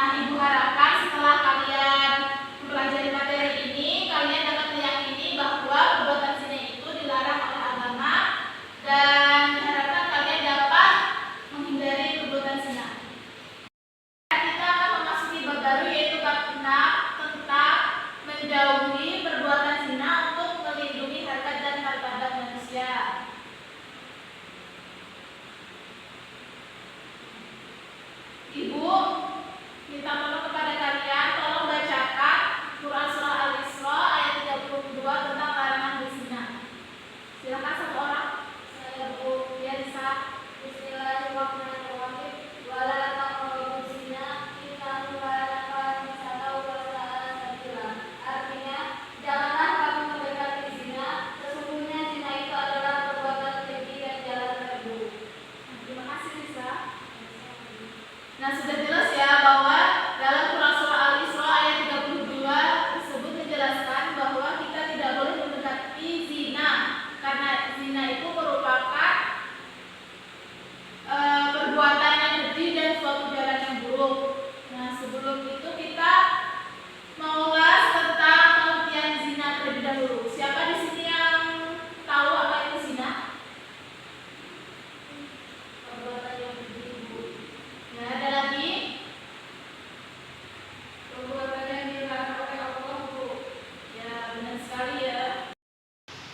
Nah, Ibu harapkan setelah kalian mempelajari materi ini, kalian dapat meyakini bahwa perbuatan zina itu dilarang oleh agama dan diharapkan kalian dapat menghindari perbuatan zina. Kita akan memasuki bab baru yaitu bab 6 tentang menjauhi perbuatan zina untuk melindungi harkat dan martabat manusia. Ibu minta tolong kepada kalian, tolong bacakan Quran Surah Al-Isra ayat 32 tentang larangan berzina. Silakan satu orang. Saya Bu Yansa. Bismillahirrahmanirrahim. Wala taqrabuz zina innahu kana fahishatan wa sa'a sabila. Artinya, janganlah kamu mendekati zina, sesungguhnya zina itu adalah perbuatan keji dan jalan terburuk. Terima kasih Lisa. Nah, sudah jelas ya bahwa dalam Quran Surah Al-Isra ayat 32 tersebut menjelaskan bahwa kita tidak boleh mendekati zina karena zina itu merupakan perbuatan yang keji dan suatu jalan yang buruk. Nah, sebelum itu kita mengulas tentang pengertian zina terlebih dahulu. Siapa di sini yang tahu apa itu zina? Perbuatan yang keji, Bu. Nah, ada lagi? Perbuatan yang dilarang oleh Allah, Bu. Ya, benar sekali ya.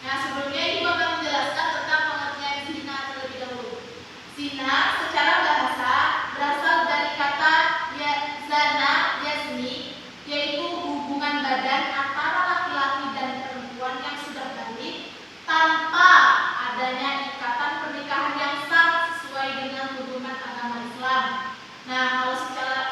Nah, sebelumnya Ibu akan menjelaskan tentang pengertian zina terlebih dahulu. Zina secara bahasa berasal dari kata zana yazni, yaitu hubungan badan antara laki-laki dan perempuan yang sudah balik tanpa adanya ikatan pernikahan yang sah sesuai dengan hubungan agama Islam. Nah, kalau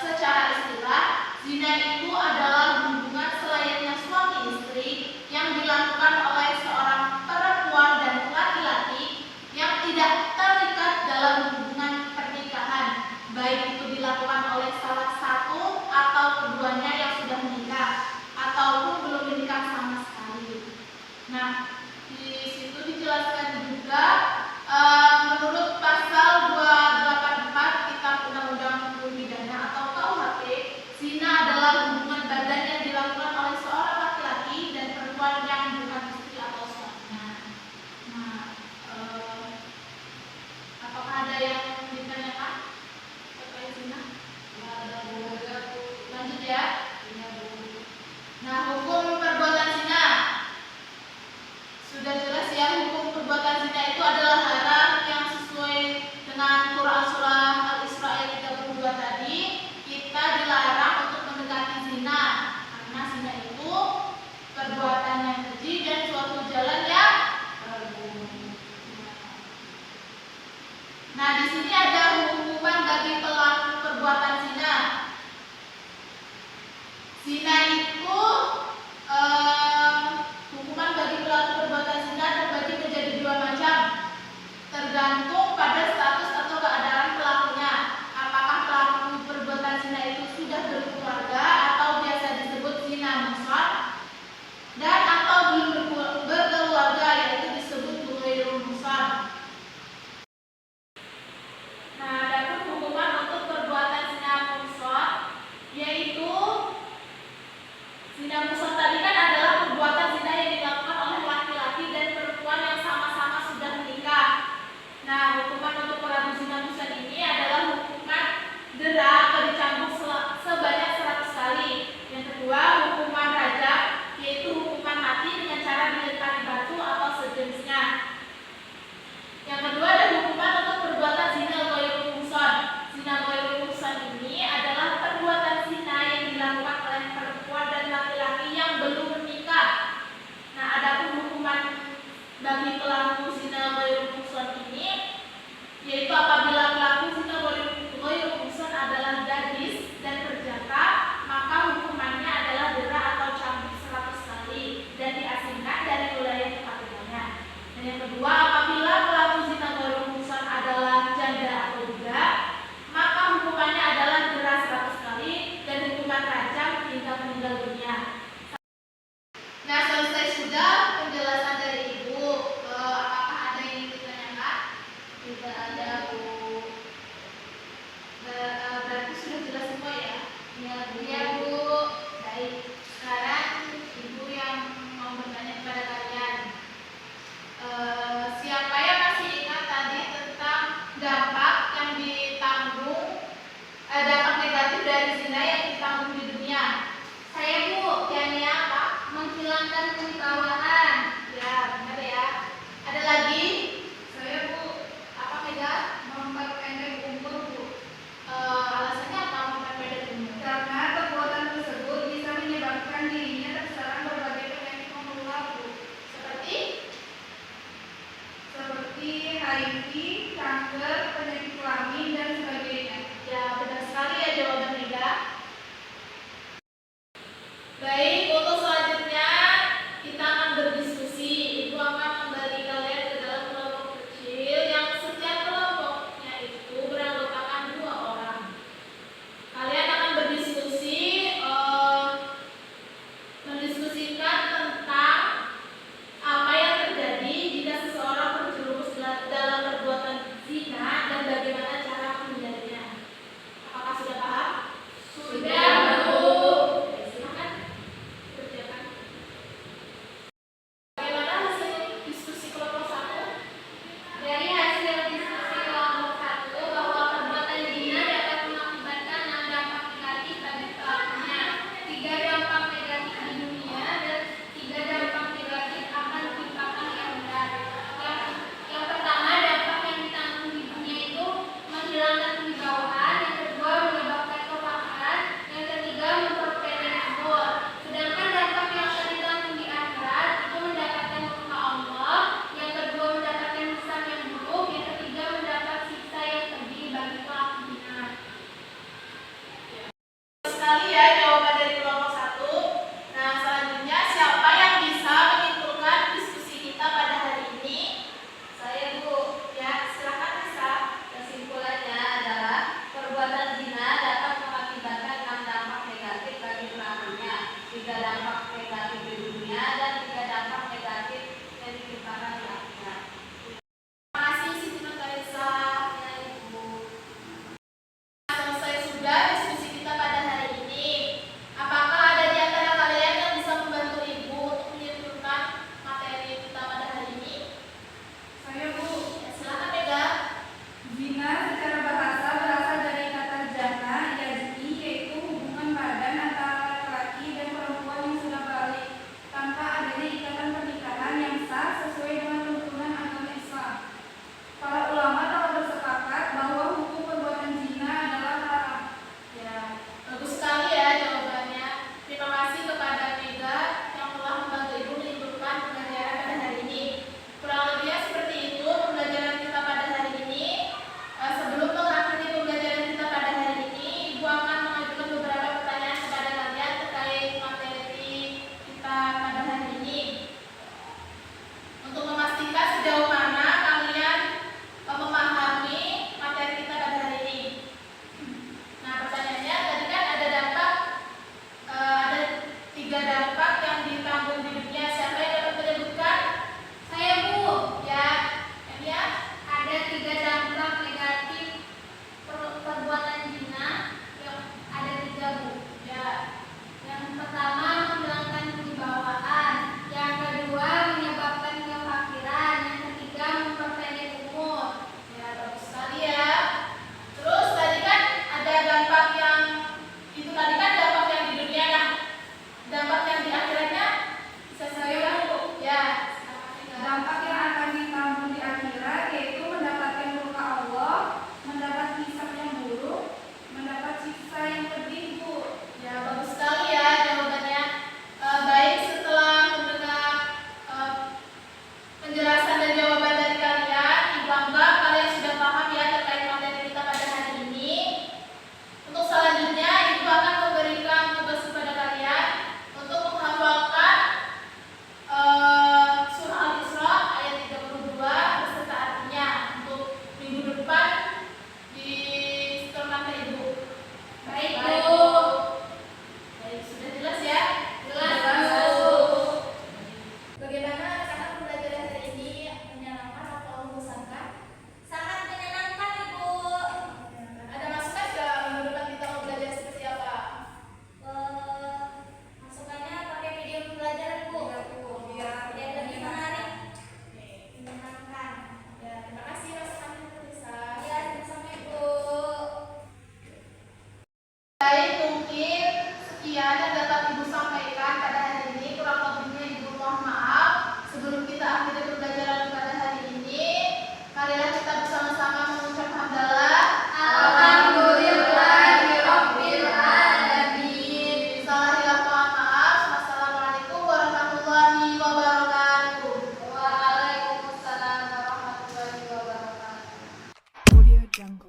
secara istilah, zina itu adalah hubungan selayaknya suami istri yang dilakukan oleh seorang perempuan dan laki-laki yang tidak terikat dalam hubungan pernikahan, baik itu dilakukan oleh salah satu atau keduanya yang sudah menikah ataupun belum menikah sama sekali. Nah, di situ dijelaskan juga menurut pasal 284 Kitab Undang-Undang Hukum Pidana atau KUHP, zina adalah hubungan mungkin sekian yang dapat Ibu sampaikan pada hari ini. Kurang lebihnya Ibu mohon maaf. Sebelum kita akhiri pembelajaran pada hari ini, marilah kita bersama-sama mengucap hamdalah. Alhamdulillahirabbil alamin. Salah hilaf mohon maaf. Wassalamualaikum warahmatullahi wabarakatuh. Waalaikumsalam warahmatullahi wabarakatuh. Audio Jungle.